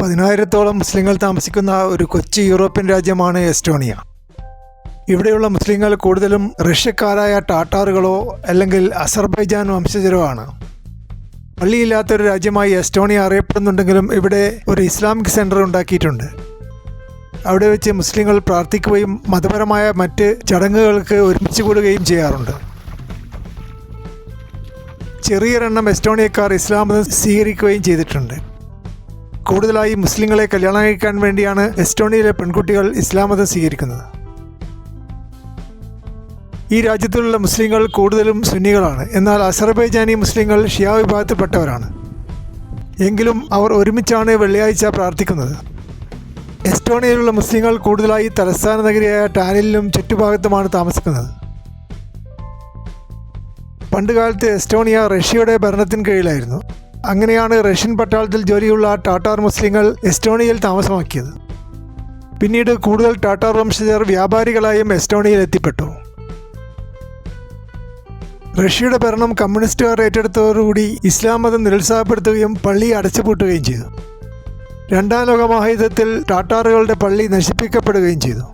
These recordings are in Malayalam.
10,000-ഓളം മുസ്ലിങ്ങൾ താമസിക്കുന്ന ഒരു കൊച്ചു യൂറോപ്യൻ രാജ്യമാണ് എസ്റ്റോണിയ. ഇവിടെയുള്ള മുസ്ലിങ്ങൾ കൂടുതലും റഷ്യക്കാരായ ടാറ്റാറുകളോ അല്ലെങ്കിൽ അസർബൈജാൻ വംശജരോ ആണ്. പള്ളിയില്ലാത്തൊരു രാജ്യമായി എസ്റ്റോണിയ അറിയപ്പെടുന്നുണ്ടെങ്കിലും ഇവിടെ ഒരു ഇസ്ലാമിക് സെൻറ്റർ ഉണ്ടാക്കിയിട്ടുണ്ട്. അവിടെ വെച്ച് മുസ്ലിങ്ങൾ പ്രാർത്ഥിക്കുകയും മതപരമായ മറ്റ് ചടങ്ങുകൾക്ക് ഒരുമിച്ച് കൂടുകയും ചെയ്യാറുണ്ട്. ചെറിയൊരെണ്ണം എസ്റ്റോണിയക്കാർ ഇസ്ലാം മതം സ്വീകരിക്കുകയും ചെയ്തിട്ടുണ്ട്. കൂടുതലായി മുസ്ലിങ്ങളെ കല്യാണം കഴിക്കാൻ വേണ്ടിയാണ് എസ്റ്റോണിയയിലെ പെൺകുട്ടികൾ ഇസ്ലാം മതം സ്വീകരിക്കുന്നത്. ഈ രാജ്യത്തിലുള്ള മുസ്ലിങ്ങൾ കൂടുതലും സുന്നികളാണ്. എന്നാൽ അസർബൈജാനി മുസ്ലിങ്ങൾ ഷിയ വിഭാഗത്തിൽപ്പെട്ടവരാണ്. എങ്കിലും അവർ ഒരുമിച്ചാണ് വെള്ളിയാഴ്ച പ്രാർത്ഥിക്കുന്നത്. എസ്റ്റോണിയയിലുള്ള മുസ്ലിങ്ങൾ കൂടുതലായി തലസ്ഥാന നഗരിയായ ടാലിനിലും ചുറ്റുഭാഗത്തുമാണ് താമസിക്കുന്നത്. പണ്ടുകാലത്ത് എസ്റ്റോണിയ റഷ്യയുടെ ഭരണത്തിന് കീഴിലായിരുന്നു. അങ്ങനെയാണ് റഷ്യൻ പട്ടാളത്തിൽ ജോലിയുള്ള ടാറ്റാർ മുസ്ലിങ്ങൾ എസ്റ്റോണിയയിൽ താമസമാക്കിയത്. പിന്നീട് കൂടുതൽ ടാറ്റാർ വംശജർ വ്യാപാരികളായും എസ്റ്റോണിയയിൽ എത്തിപ്പെട്ടു. റഷ്യയുടെ ഭരണം കമ്മ്യൂണിസ്റ്റുകാർ ഏറ്റെടുത്തതോടുകൂടി ഇസ്ലാം മതം നിരുത്സാഹപ്പെടുത്തുകയും പള്ളി അടച്ചുപൂട്ടുകയും ചെയ്തു. രണ്ടാം ലോക മഹായുദ്ധത്തിൽ ടാറ്റാറുകളുടെ പള്ളി നശിപ്പിക്കപ്പെടുകയും ചെയ്തു.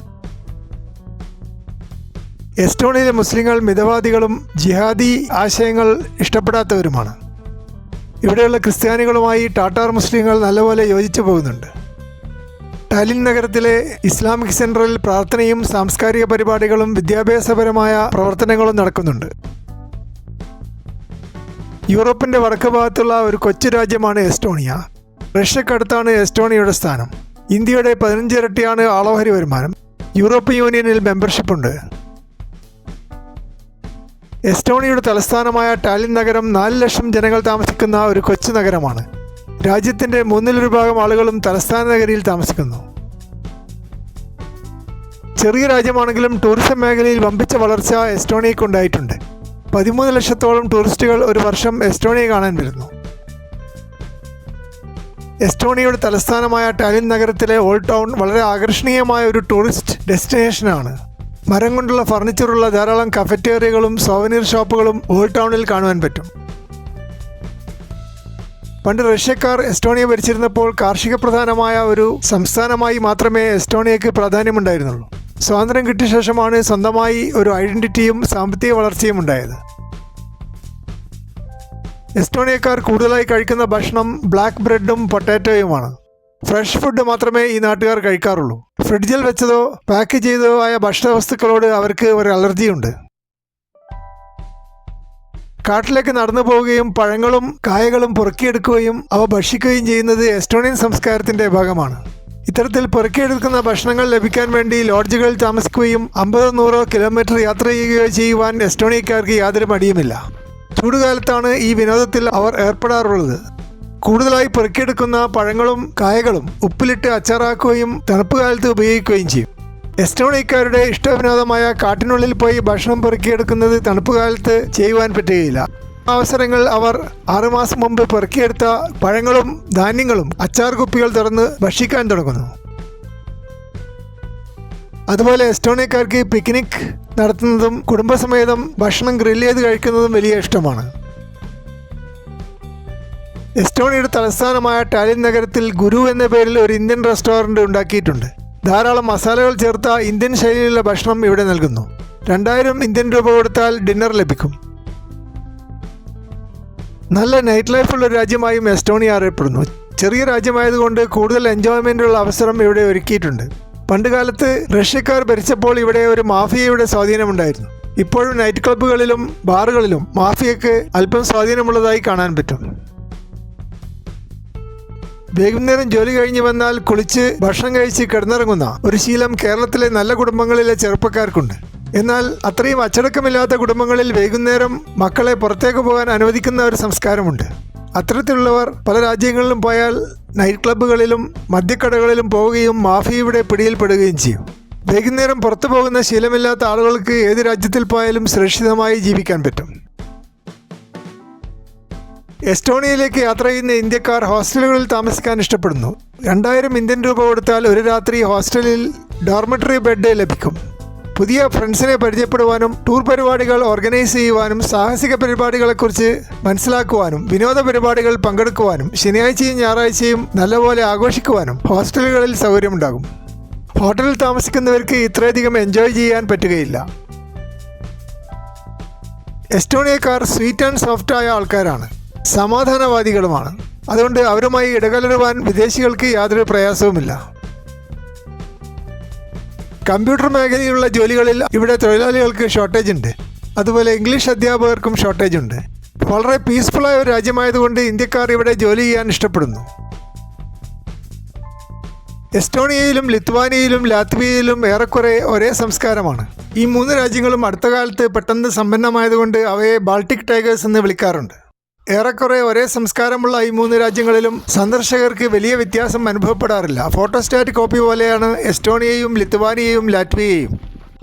എസ്റ്റോണിയയിലെ മുസ്ലിങ്ങൾ മിതവാദികളും ജിഹാദി ആശയങ്ങൾ ഇഷ്ടപ്പെടാത്തവരുമാണ്. ഇവിടെയുള്ള ക്രിസ്ത്യാനികളുമായി ടാറ്റാർ മുസ്ലിങ്ങൾ നല്ലപോലെ യോജിച്ചു പോകുന്നുണ്ട്. ടാലിൻ നഗരത്തിലെ ഇസ്ലാമിക് സെൻറ്ററിൽ പ്രാർത്ഥനയും സാംസ്കാരിക പരിപാടികളും വിദ്യാഭ്യാസപരമായ പ്രവർത്തനങ്ങളും നടക്കുന്നുണ്ട്. യൂറോപ്പിൻ്റെ വടക്ക് ഭാഗത്തുള്ള ഒരു കൊച്ചു രാജ്യമാണ് എസ്റ്റോണിയ. റഷ്യക്കടുത്താണ് എസ്റ്റോണിയയുടെ സ്ഥാനം. ഇന്ത്യയുടെ 15 ഇരട്ടിയാണ് ആളോഹരി വരുമാനം. യൂറോപ്യൻ യൂണിയനിൽ മെമ്പർഷിപ്പുണ്ട്. എസ്റ്റോണിയയുടെ തലസ്ഥാനമായ ടാലിൻ നഗരം 4 ലക്ഷം ജനങ്ങൾ താമസിക്കുന്ന ഒരു കൊച്ചു നഗരമാണ്. രാജ്യത്തിൻ്റെ 1/3 ഭാഗം ആളുകളും തലസ്ഥാന നഗരിയിൽ താമസിക്കുന്നു. ചെറിയ രാജ്യമാണെങ്കിലും ടൂറിസം മേഖലയിൽ വമ്പിച്ച വളർച്ച എസ്റ്റോണിയയ്ക്കുണ്ടായിട്ടുണ്ട്. 13 ലക്ഷത്തോളം ടൂറിസ്റ്റുകൾ ഒരു വർഷം എസ്റ്റോണിയ കാണാൻ വരുന്നു. എസ്റ്റോണിയയുടെ തലസ്ഥാനമായ ടാലിൻ നഗരത്തിലെ ഓൾഡ് ടൗൺ വളരെ ആകർഷണീയമായ ഒരു ടൂറിസ്റ്റ് ഡെസ്റ്റിനേഷനാണ്. മരം കൊണ്ടുള്ള ഫർണിച്ചറുള്ള ധാരാളം കഫറ്റേറിയകളും സോവനീർ ഷോപ്പുകളും ഓൾഡ് ടൗണിൽ കാണുവാൻ പറ്റും. പണ്ട് റഷ്യക്കാർ എസ്റ്റോണിയ ഭരിച്ചിരുന്നപ്പോൾ കാർഷിക പ്രധാനമായ ഒരു സംസ്ഥാനമായി മാത്രമേ എസ്റ്റോണിയയ്ക്ക് പ്രാധാന്യമുണ്ടായിരുന്നുള്ളൂ. സ്വാതന്ത്ര്യം കിട്ടിയ ശേഷമാണ് സ്വന്തമായി ഒരു ഐഡന്റിറ്റിയും സാമ്പത്തിക വളർച്ചയും ഉണ്ടായത്. എസ്റ്റോണിയക്കാർ കൂടുതലായി കഴിക്കുന്ന ഭക്ഷണം ബ്ലാക്ക് ബ്രെഡും പൊട്ടാറ്റോയുമാണ്. ഫ്രഷ് ഫുഡ് മാത്രമേ ഈ നാട്ടുകാർ കഴിക്കാറുള്ളൂ. ഫ്രിഡ്ജിൽ വെച്ചതോ പാക്ക് ചെയ്തതോ ആയ ഭക്ഷണവസ്തുക്കളോട് അവർക്ക് ഒരു അലർജിയുണ്ട്. കാട്ടിലേക്ക് നടന്നു പോവുകയും പഴങ്ങളും കായകളും പെറുക്കിയെടുക്കുകയും അവ ഭക്ഷിക്കുകയും ചെയ്യുന്നത് എസ്റ്റോണിയൻ സംസ്കാരത്തിൻ്റെ ഭാഗമാണ്. ഇത്തരത്തിൽ പെറുക്കിയെടുക്കുന്ന ഭക്ഷണങ്ങൾ ലഭിക്കാൻ വേണ്ടി ലോഡ്ജുകളിൽ താമസിക്കുകയും 50-100 കിലോമീറ്റർ യാത്ര ചെയ്യുകയോ ചെയ്യുവാൻ എസ്റ്റോണിയക്കാർക്ക് യാതൊരു മടിയുമില്ല. ചൂടുകാലത്താണ് ഈ വിനോദത്തിൽ അവർ ഏർപ്പെടാറുള്ളത്. കൂടുതലായി പെറുക്കിയെടുക്കുന്ന പഴങ്ങളും കായകളും ഉപ്പിലിട്ട് അച്ചാറാക്കുകയും തണുപ്പ് കാലത്ത് ഉപയോഗിക്കുകയും ചെയ്യും. എസ്റ്റോണിയക്കാരുടെ ഇഷ്ടവിനോദമായ കാട്ടിനുള്ളിൽ പോയി ഭക്ഷണം പെറുക്കിയെടുക്കുന്നത് തണുപ്പ് കാലത്ത് ചെയ്യുവാൻ പറ്റുകയില്ല. അവസരങ്ങൾ അവർ 6 മാസം മുമ്പ് പെറുക്കിയെടുത്ത പഴങ്ങളും ധാന്യങ്ങളും അച്ചാർ കുപ്പികൾ തുറന്ന് ഭക്ഷിക്കാൻ തുടങ്ങുന്നു. അതുപോലെ എസ്റ്റോണിയക്കാർക്ക് പിക്നിക് നടത്തുന്നതും കുടുംബസമേതം ഭക്ഷണം ഗ്രില്ല് ചെയ്ത് കഴിക്കുന്നതും വലിയ ഇഷ്ടമാണ്. എസ്റ്റോണിയയുടെ തലസ്ഥാനമായ ടാലിൻ നഗരത്തിൽ ഗുരു എന്ന പേരിൽ ഒരു ഇന്ത്യൻ റെസ്റ്റോറൻറ്റ് ഉണ്ടാക്കിയിട്ടുണ്ട്. ധാരാളം മസാലകൾ ചേർത്ത ഇന്ത്യൻ ശൈലിയിലുള്ള ഭക്ഷണം ഇവിടെ നൽകുന്നു. 2000 ഇന്ത്യൻ രൂപ കൊടുത്താൽ ഡിന്നർ ലഭിക്കും. നല്ല നൈറ്റ് ലൈഫുള്ള രാജ്യമായും എസ്റ്റോണിയ അറിയപ്പെടുന്നു. ചെറിയ രാജ്യമായതുകൊണ്ട് കൂടുതൽ എൻജോയ്മെൻറ്റുള്ള അവസരം ഇവിടെ ഒരുക്കിയിട്ടുണ്ട്. പണ്ടുകാലത്ത് റഷ്യക്കാർ ഭരിച്ചപ്പോൾ ഇവിടെ ഒരു മാഫിയയുടെ സ്വാധീനമുണ്ടായിരുന്നു. ഇപ്പോഴും നൈറ്റ് ക്ലബ്ബുകളിലും ബാറുകളിലും മാഫിയക്ക് അല്പം സ്വാധീനമുള്ളതായി കാണാൻ പറ്റും. വൈകുന്നേരം ജോലി കഴിഞ്ഞ് വന്നാൽ കുളിച്ച് ഭക്ഷണം കഴിച്ച് കിടന്നിറങ്ങുന്ന ഒരു ശീലം കേരളത്തിലെ നല്ല കുടുംബങ്ങളിലെ ചെറുപ്പക്കാർക്കുണ്ട്. എന്നാൽ അത്രയും അച്ചടക്കമില്ലാത്ത കുടുംബങ്ങളിൽ വൈകുന്നേരം മക്കളെ പുറത്തേക്ക് പോകാൻ അനുവദിക്കുന്ന ഒരു സംസ്കാരമുണ്ട്. അത്തരത്തിലുള്ളവർ പല രാജ്യങ്ങളിലും പോയാൽ നൈറ്റ് ക്ലബ്ബുകളിലും മദ്യക്കടകളിലും പോവുകയും മാഫിയയുടെ പിടിയിൽപ്പെടുകയും ചെയ്യും. വൈകുന്നേരം പുറത്തു പോകുന്ന ശീലമില്ലാത്ത ആളുകൾക്ക് ഏത് രാജ്യത്തിൽ പോയാലും സുരക്ഷിതമായി ജീവിക്കാൻ പറ്റും. എസ്റ്റോണിയയിലേക്ക് യാത്ര ചെയ്യുന്ന ഇന്ത്യക്കാർ ഹോസ്റ്റലുകളിൽ താമസിക്കാൻ ഇഷ്ടപ്പെടുന്നു. 2000 ഇന്ത്യൻ രൂപ കൊടുത്താൽ ഒരു രാത്രി ഹോസ്റ്റലിൽ ഡോർമെറ്ററി ബെഡ് ലഭിക്കും. പുതിയ ഫ്രണ്ട്സിനെ പരിചയപ്പെടുവാനും ടൂർ പരിപാടികൾ ഓർഗനൈസ് ചെയ്യുവാനും സാഹസിക പരിപാടികളെക്കുറിച്ച് മനസ്സിലാക്കുവാനും വിനോദ പരിപാടികൾ പങ്കെടുക്കുവാനും ശനിയാഴ്ചയും ഞായറാഴ്ചയും നല്ലപോലെ ആഘോഷിക്കുവാനും ഹോസ്റ്റലുകളിൽ സൗകര്യമുണ്ടാകും. ഹോട്ടലിൽ താമസിക്കുന്നവർക്ക് ഇത്രയധികം എൻജോയ് ചെയ്യാൻ പറ്റുകയില്ല. എസ്റ്റോണിയക്കാർ സ്വീറ്റ് ആൻഡ് സോഫ്റ്റായ ആൾക്കാരാണ്, സമാധാനവാദികളുമാണ്. അതുകൊണ്ട് അവരുമായി ഇടകലരുവാൻ വിദേശികൾക്ക് യാതൊരു പ്രയാസവുമില്ല. കമ്പ്യൂട്ടർ മേഖലയിലുള്ള ജോലികളിൽ ഇവിടെ തൊഴിലാളികൾക്ക് ഷോർട്ടേജ് ഉണ്ട്. അതുപോലെ ഇംഗ്ലീഷ് അധ്യാപകർക്കും ഷോർട്ടേജ് ഉണ്ട്. വളരെ പീസ്ഫുള്ളായ ഒരു രാജ്യമായതുകൊണ്ട് ഇന്ത്യക്കാർ ഇവിടെ ജോലി ചെയ്യാൻ ഇഷ്ടപ്പെടുന്നു. എസ്റ്റോണിയയിലും ലിത്വാനിയയിലും ലാത്വിയയിലും ഏറെക്കുറെ ഒരേ സംസ്കാരമാണ്. ഈ 3 രാജ്യങ്ങളും അടുത്ത കാലത്ത് പെട്ടെന്ന് സമ്പന്നമായതുകൊണ്ട് അവയെ ബാൾട്ടിക് ടൈഗേഴ്സ് എന്ന് വിളിക്കാറുണ്ട്. ഏറെക്കുറെ ഒരേ സംസ്കാരമുള്ള ഈ 3 രാജ്യങ്ങളിലും സന്ദർശകർക്ക് വലിയ വ്യത്യാസം അനുഭവപ്പെടാറില്ല. ഫോട്ടോസ്റ്റാറ്റ് കോപ്പി പോലെയാണ് എസ്റ്റോണിയയും ലിത്വാനിയയും ലാറ്റ്വിയയും.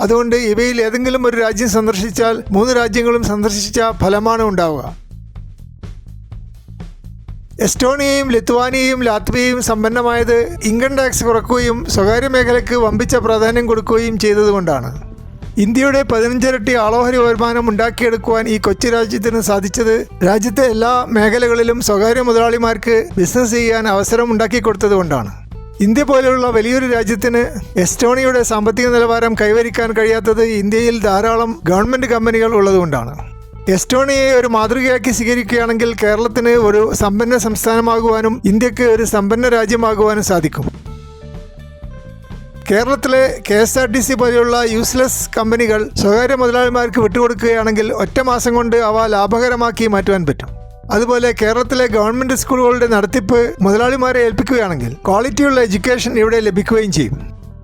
അതുകൊണ്ട് ഇവയിൽ ഏതെങ്കിലും ഒരു രാജ്യം സന്ദർശിച്ചാൽ 3 രാജ്യങ്ങളും സന്ദർശിച്ച ഫലമാണ് ഉണ്ടാവുക. എസ്റ്റോണിയയും ലിത്വാനിയയും ലാത്വിയയും സമ്പന്നമായത് ഇൻകം ടാക്സ് കുറയ്ക്കുകയും സ്വകാര്യ മേഖലയ്ക്ക് വമ്പിച്ച പ്രാധാന്യം കൊടുക്കുകയും ചെയ്തതുകൊണ്ടാണ്. ഇന്ത്യയുടെ 15 ഇരട്ടി ആളോഹരി വരുമാനം ഉണ്ടാക്കിയെടുക്കുവാൻ ഈ കൊച്ചു രാജ്യത്തിന് സാധിച്ചത് രാജ്യത്തെ എല്ലാ മേഖലകളിലും സ്വകാര്യ മുതലാളിമാർക്ക് ബിസിനസ് ചെയ്യാൻ അവസരം ഉണ്ടാക്കി കൊടുത്തതുകൊണ്ടാണ്. ഇന്ത്യ പോലെയുള്ള വലിയൊരു രാജ്യത്തിന് എസ്റ്റോണിയയുടെ സാമ്പത്തിക നിലവാരം കൈവരിക്കാൻ കഴിയാത്തത് ഇന്ത്യയിൽ ധാരാളം ഗവൺമെൻറ് കമ്പനികൾ ഉള്ളതുകൊണ്ടാണ്. എസ്റ്റോണിയയെ ഒരു മാതൃകയാക്കി സ്വീകരിക്കുകയാണെങ്കിൽ കേരളത്തിന് ഒരു സമ്പന്ന സംസ്ഥാനമാകുവാനും ഇന്ത്യക്ക് ഒരു സമ്പന്ന രാജ്യമാകുവാനും സാധിക്കും. കേരളത്തിലെ KSRTC പോലെയുള്ള യൂസ്ലെസ് കമ്പനികൾ സ്വകാര്യ മുതലാളിമാർക്ക് വിട്ടുകൊടുക്കുകയാണെങ്കിൽ ഒറ്റ മാസം കൊണ്ട് അവ ലാഭകരമാക്കി മാറ്റുവാൻ പറ്റും. അതുപോലെ കേരളത്തിലെ ഗവൺമെൻറ് സ്കൂളുകളുടെ നടത്തിപ്പ് മുതലാളിമാരെ ഏൽപ്പിക്കുകയാണെങ്കിൽ ക്വാളിറ്റിയുള്ള എഡ്യൂക്കേഷൻ ഇവിടെ ലഭിക്കുകയും ചെയ്യും.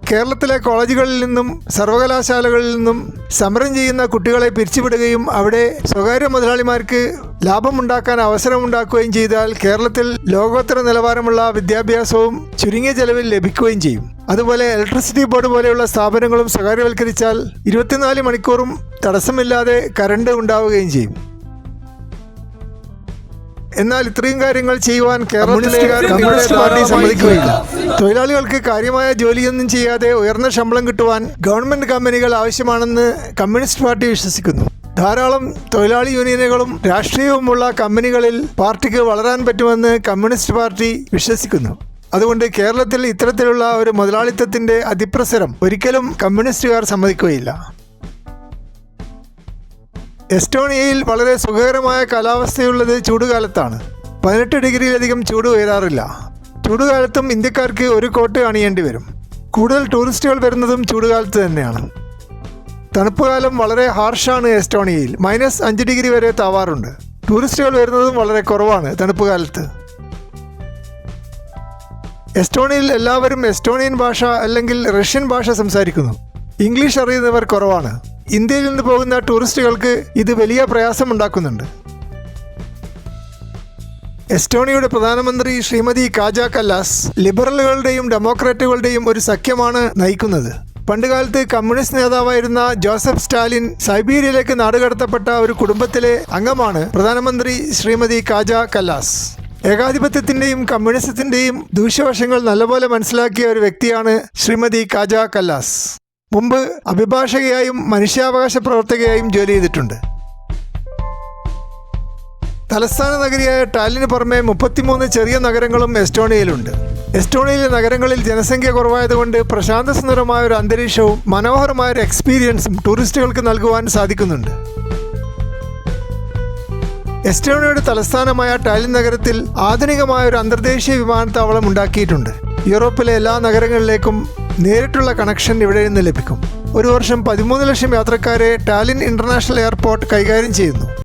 കേരളത്തിലെ കോളേജുകളിൽ നിന്നും സർവകലാശാലകളിൽ നിന്നും സമരം ചെയ്യുന്ന കുട്ടികളെ പിരിച്ചുവിടുകയും അവിടെ സ്വകാര്യ മുതലാളിമാർക്ക് ലാഭമുണ്ടാക്കാൻ അവസരമുണ്ടാക്കുകയും ചെയ്താൽ കേരളത്തിൽ ലോകോത്തര നിലവാരമുള്ള വിദ്യാഭ്യാസവും ചുരുങ്ങിയ ചെലവിൽ ലഭിക്കുകയും ചെയ്യും. അതുപോലെ ഇലക്ട്രിസിറ്റി ബോർഡ് പോലെയുള്ള സ്ഥാപനങ്ങളും സ്വകാര്യവൽക്കരിച്ചാൽ 24 മണിക്കൂറും തടസ്സമില്ലാതെ കറണ്ട് ഉണ്ടാവുകയും ചെയ്യും. എന്നാൽ ഇത്രയും കാര്യങ്ങൾ ചെയ്യുവാൻ കേരളത്തിലെ കമ്മ്യൂണിസ്റ്റ് പാർട്ടി സമ്മതിക്കുകയില്ല. തൊഴിലാളികൾക്ക് കാര്യമായ ജോലിയൊന്നും ചെയ്യാതെ ഉയർന്ന ശമ്പളം കിട്ടുവാൻ ഗവൺമെൻറ് കമ്പനികൾ ആവശ്യമാണെന്ന് കമ്മ്യൂണിസ്റ്റ് പാർട്ടി വിശ്വസിക്കുന്നു. ധാരാളം തൊഴിലാളി യൂണിയനുകളും രാഷ്ട്രീയവുമുള്ള കമ്പനികളിൽ പാർട്ടിക്ക് വളരാൻ പറ്റുമെന്ന് കമ്മ്യൂണിസ്റ്റ് പാർട്ടി വിശ്വസിക്കുന്നു. അതുകൊണ്ട് കേരളത്തിൽ ഇത്തരത്തിലുള്ള ഒരു മുതലാളിത്തത്തിൻ്റെ അതിപ്രസരം ഒരിക്കലും കമ്മ്യൂണിസ്റ്റുകാർ സമ്മതിക്കുകയില്ല. എസ്റ്റോണിയയിൽ വളരെ സുഖകരമായ കാലാവസ്ഥയുള്ളത് ചൂടുകാലത്താണ്. 18 ഡിഗ്രിയിലധികം ചൂട് ഉയരാറില്ല. ചൂടുകാലത്തും ഇന്ത്യക്കാർക്ക് ഒരു കോട്ട് അണിയേണ്ടി വരും. കൂടുതൽ ടൂറിസ്റ്റുകൾ വരുന്നതും ചൂടുകാലത്ത് തന്നെയാണ്. തണുപ്പുകാലം വളരെ ഹാർഷാണ്. എസ്റ്റോണിയയിൽ -5 ഡിഗ്രി വരെ താവാറുണ്ട്. ടൂറിസ്റ്റുകൾ വരുന്നതും വളരെ കുറവാണ് തണുപ്പുകാലത്ത്. എസ്റ്റോണിയയിൽ എല്ലാവരും എസ്റ്റോണിയൻ ഭാഷ അല്ലെങ്കിൽ റഷ്യൻ ഭാഷ സംസാരിക്കുന്നു. ഇംഗ്ലീഷ് അറിയുന്നവർ കുറവാണ്. ഇന്ത്യയിൽ നിന്ന് പോകുന്ന ടൂറിസ്റ്റുകൾക്ക് ഇത് വലിയ പ്രയാസമുണ്ടാക്കുന്നുണ്ട്. എസ്റ്റോണിയയുടെ പ്രധാനമന്ത്രി ശ്രീമതി കാജ കല്ലാസ് ലിബറലുകളുടെയും ഡെമോക്രാറ്റുകളുടെയും ഒരു സഖ്യമാണ് നയിക്കുന്നത്. പണ്ടുകാലത്ത് കമ്മ്യൂണിസ്റ്റ് നേതാവായിരുന്ന ജോസഫ് സ്റ്റാലിൻ സൈബീരിയയിലേക്ക് നാടുകടത്തപ്പെട്ട ഒരു കുടുംബത്തിലെ അംഗമാണ് പ്രധാനമന്ത്രി ശ്രീമതി കാജ കല്ലാസ്. ഏകാധിപത്യത്തിൻ്റെയും കമ്മ്യൂണിസത്തിൻ്റെയും ദൂഷ്യവശങ്ങൾ നല്ലപോലെ മനസ്സിലാക്കിയ ഒരു വ്യക്തിയാണ് ശ്രീമതി കാജ കല്ലാസ്. മുമ്പ് അഭിഭാഷകയായും മനുഷ്യാവകാശ പ്രവർത്തകയായും ജോലി ചെയ്തിട്ടുണ്ട്. തലസ്ഥാന നഗരിയായ ടാലിന് പുറമെ 33 ചെറിയ നഗരങ്ങളും എസ്റ്റോണിയയിലുണ്ട്. എസ്റ്റോണിയയിലെ നഗരങ്ങളിൽ ജനസംഖ്യ കുറവായതുകൊണ്ട് പ്രശാന്തസുന്ദരമായ ഒരു അന്തരീക്ഷവും മനോഹരമായ ഒരു എക്സ്പീരിയൻസും ടൂറിസ്റ്റുകൾക്ക് നൽകുവാൻ സാധിക്കുന്നുണ്ട്. എസ്റ്റോണിയയുടെ തലസ്ഥാനമായ ടാലിൻ നഗരത്തിൽ ആധുനികമായ ഒരു അന്തർദേശീയ വിമാനത്താവളം ഉണ്ടാക്കിയിട്ടുണ്ട്. യൂറോപ്പിലെ എല്ലാ നഗരങ്ങളിലേക്കും നേരിട്ടുള്ള കണക്ഷൻ ഇവിടെ നിന്ന് ലഭിക്കും. ഒരു വർഷം 13 ലക്ഷം യാത്രക്കാരെ ടാലിൻ ഇൻ്റർനാഷണൽ എയർപോർട്ട് കൈകാര്യം ചെയ്യുന്നു.